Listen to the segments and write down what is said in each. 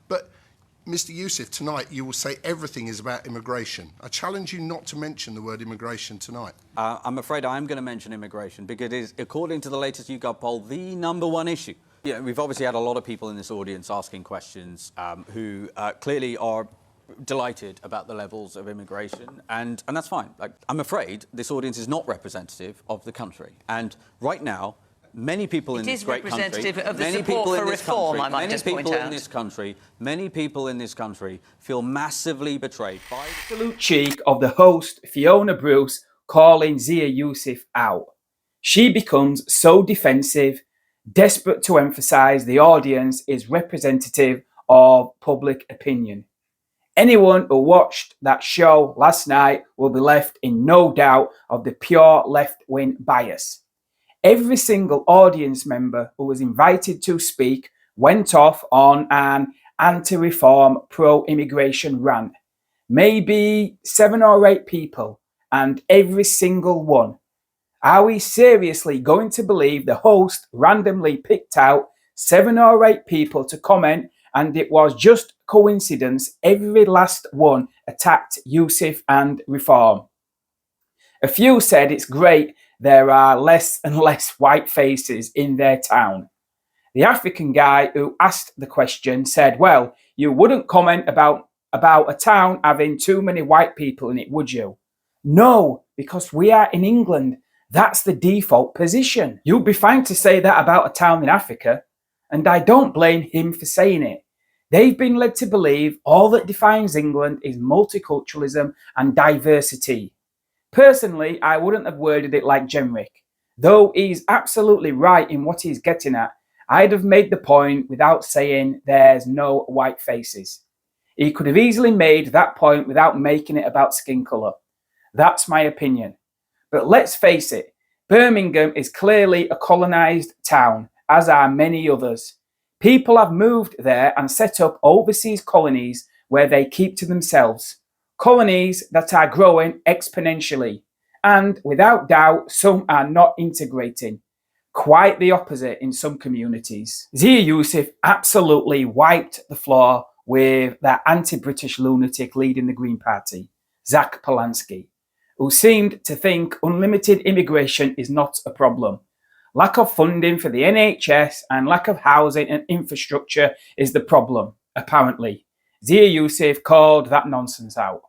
But Mr. Yusuf, tonight you will say everything is about immigration. I challenge you not to mention the word immigration tonight. I'm afraid I am going to mention immigration because it is, according to the latest YouGov poll, the #1 issue. Yeah, we've obviously had a lot of people in this audience asking questions who clearly are delighted about the levels of immigration, and that's fine. Like, I'm afraid this audience is not representative of the country. And right now, many people in this great country... It is representative of the support for reform, I might just point out. Many people in this country feel massively betrayed by... The absolute cheek of the host, Fiona Bruce, calling Zia Yusuf out. She becomes so defensive, desperate to emphasise the audience is representative of public opinion. Anyone who watched that show last night will be left in no doubt of the pure left-wing bias. Every single audience member who was invited to speak went off on an anti-reform, pro-immigration rant. Maybe 7 or 8 people, and every single one. Are we seriously going to believe the host randomly picked out 7 or 8 people to comment, and it was just coincidence every last one attacked Yusuf and reform? A few said it's great there are less and less white faces in their town. The African guy who asked the question said, well, you wouldn't comment about a town having too many white people in it, would you? No, because we are in England. That's the default position. You'd be fine to say that about a town in Africa, and I don't blame him for saying it. They've been led to believe all that defines England is multiculturalism and diversity. Personally, I wouldn't have worded it like Jenrick. Though he's absolutely right in what he's getting at, I'd have made the point without saying there's no white faces. He could have easily made that point without making it about skin colour. That's my opinion. But let's face it, Birmingham is clearly a colonised town, as are many others. People have moved there and set up overseas colonies where they keep to themselves. Colonies that are growing exponentially. And without doubt, some are not integrating. Quite the opposite in some communities. Zia Yusuf absolutely wiped the floor with that anti-British lunatic leading the Green Party, Zach Polanski, who seemed to think unlimited immigration is not a problem. Lack of funding for the NHS and lack of housing and infrastructure is the problem, apparently. Zia Yusuf called that nonsense out.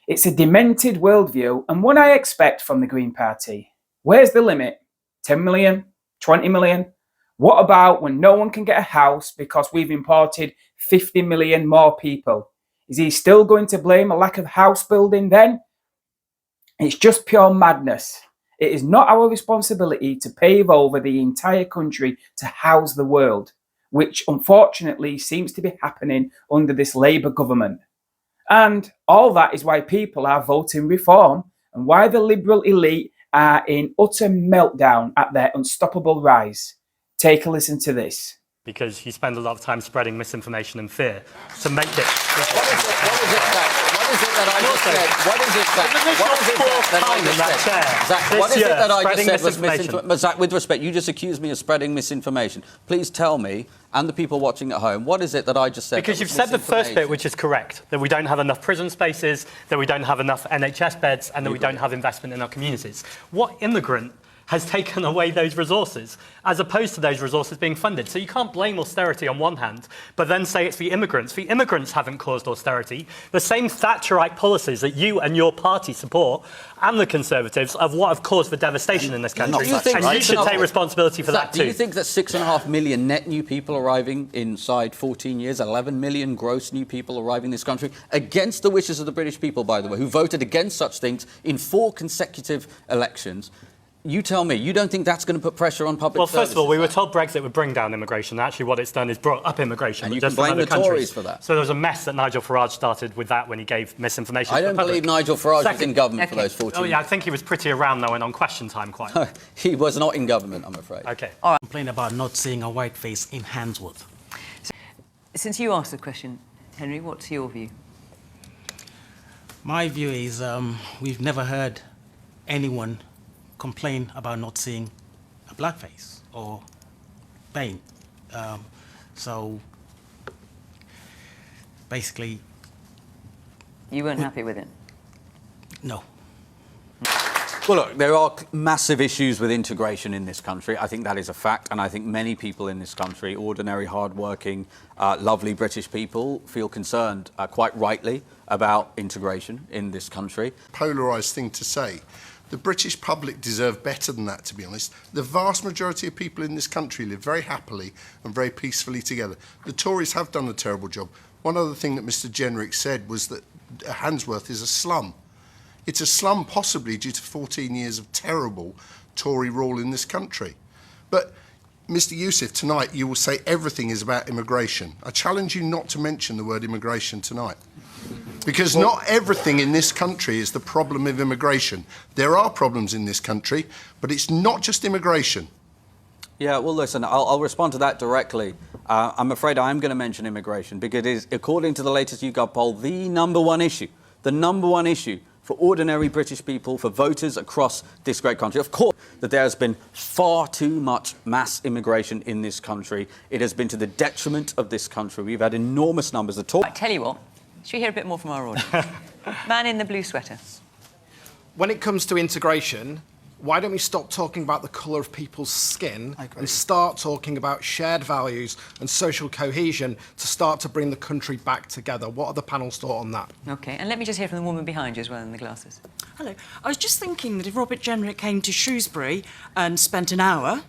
It's a demented worldview and what I expect from the Green Party. Where's the limit? 10 million? 20 million? What about when no one can get a house because we've imported 50 million more people? Is he still going to blame a lack of house building then? It's just pure madness. It is not our responsibility to pave over the entire country to house the world, which unfortunately seems to be happening under this Labour government. And all that is why people are voting reform and why the Liberal elite are in utter meltdown at their unstoppable rise. Take a listen to this. Because you spend a lot of time spreading misinformation and fear to make it... What is it that I just said was misinformation? Zach, with respect, you just accused me of spreading misinformation. Please tell me, and the people watching at home, what is it that I just said? Because you've said the first bit, which is correct, that we don't have enough prison spaces, that we don't have enough NHS beds, and that we don't have investment in our communities. What immigrant has taken away those resources, as opposed to those resources being funded? So you can't blame austerity on one hand, but then say it's the immigrants. The immigrants haven't caused austerity. The same Thatcherite policies that you and your party support, and the Conservatives, of what have caused the devastation in this country. And you should take responsibility for that too. Do you think that 6.5 million net new people arriving inside 14 years, 11 million gross new people arriving in this country, against the wishes of the British people, by the way, who voted against such things in 4 consecutive elections, you tell me, you don't think that's going to put pressure on public services? Well, first of all, we were told Brexit would bring down immigration. Actually, what it's done is brought up immigration. And you can blame the Tories for that. So there was a mess that Nigel Farage started with that when he gave misinformation I to the don't public. believe Nigel Farage was in government for those 14 years. Oh, yeah, I think he was pretty around, though, and on Question Time quite. He was not in government, I'm afraid. OK. All right. Complain about not seeing a white face in Handsworth. Since you asked the question, Henry, what's your view? My view is we've never heard anyone complain about not seeing a blackface or pain. So basically, You weren't happy with it? no. Well, look, there are massive issues with integration in this country. I think that is a fact, and I think many people in this country, ordinary, hard-working, lovely British people, feel concerned, quite rightly, about integration in this country. Polarised thing to say. The British public deserve better than that, to be honest. The vast majority of people in this country live very happily and very peacefully together. The Tories have done a terrible job. One other thing that Mr Jenrick said was that Handsworth is a slum. It's a slum possibly due to 14 years of terrible Tory rule in this country. But, Mr Yusuf, tonight you will say everything is about immigration. I challenge you not to mention the word immigration tonight. Because not everything in this country is the problem of immigration. There are problems in this country, but it's not just immigration. Yeah, well, listen, I'll respond to that directly. I'm afraid I'm going to mention immigration because it is, according to the latest YouGov poll, the number one issue for ordinary British people, for voters across this great country. Of course, that there has been far too much mass immigration in this country. It has been to the detriment of this country. We've had enormous numbers of I tell you what, should we hear a bit more from our audience? Man in the blue sweater. When it comes to integration, why don't we stop talking about the colour of people's skin and start talking about shared values and social cohesion to start to bring the country back together? What are the panel's thoughts on that? OK, and let me just hear from the woman behind you as well in the glasses. Hello. I was just thinking that if Robert Jenrick came to Shrewsbury and spent an hour,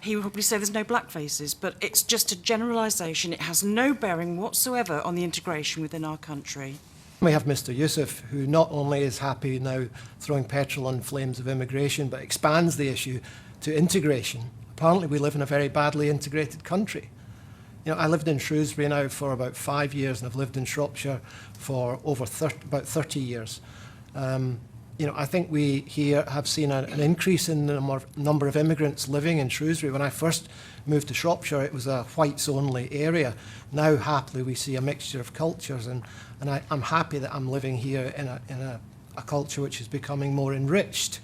he would probably say there's no black faces, but it's just a generalisation. It has no bearing whatsoever on the integration within our country. We have Mr Yusuf, who not only is happy now throwing petrol on flames of immigration, but expands the issue to integration. Apparently we live in a very badly integrated country. You know, I lived in Shrewsbury now for about 5 years, and I've lived in Shropshire for over about 30 years. You know, I think we here have seen an increase in the number of immigrants living in Shrewsbury. When I first moved to Shropshire, it was a whites-only area. Now, happily, we see a mixture of cultures, and I'm happy that I'm living here in a culture which is becoming more enriched.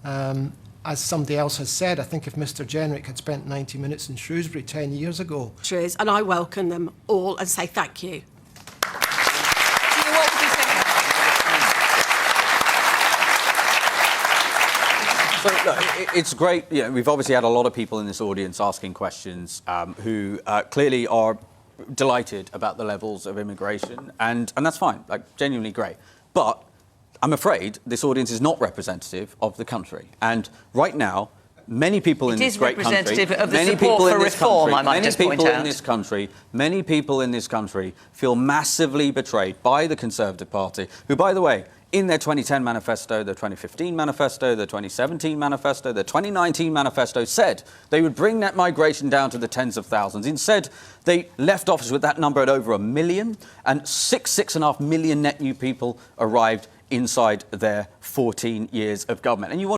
As somebody else has said, I think if Mr Jenrick had spent 90 minutes in Shrewsbury 10 years ago... And I welcome them all and say thank you. So, look, it's great. You know, we've obviously had a lot of people in this audience asking questions who clearly are delighted about the levels of immigration, and that's fine, like, genuinely great. But I'm afraid this audience is not representative of the country. And right now, many people in this great country... It is representative of the support for reform, I might just point out. Many people in this country feel massively betrayed by the Conservative Party, who, by the way, in their 2010 manifesto, their 2015 manifesto, their 2017 manifesto, their 2019 manifesto said they would bring net migration down to the tens of thousands. Instead, they left office with that number at over 1 million, and 6.5 million net new people arrived inside their 14 years of government. And you want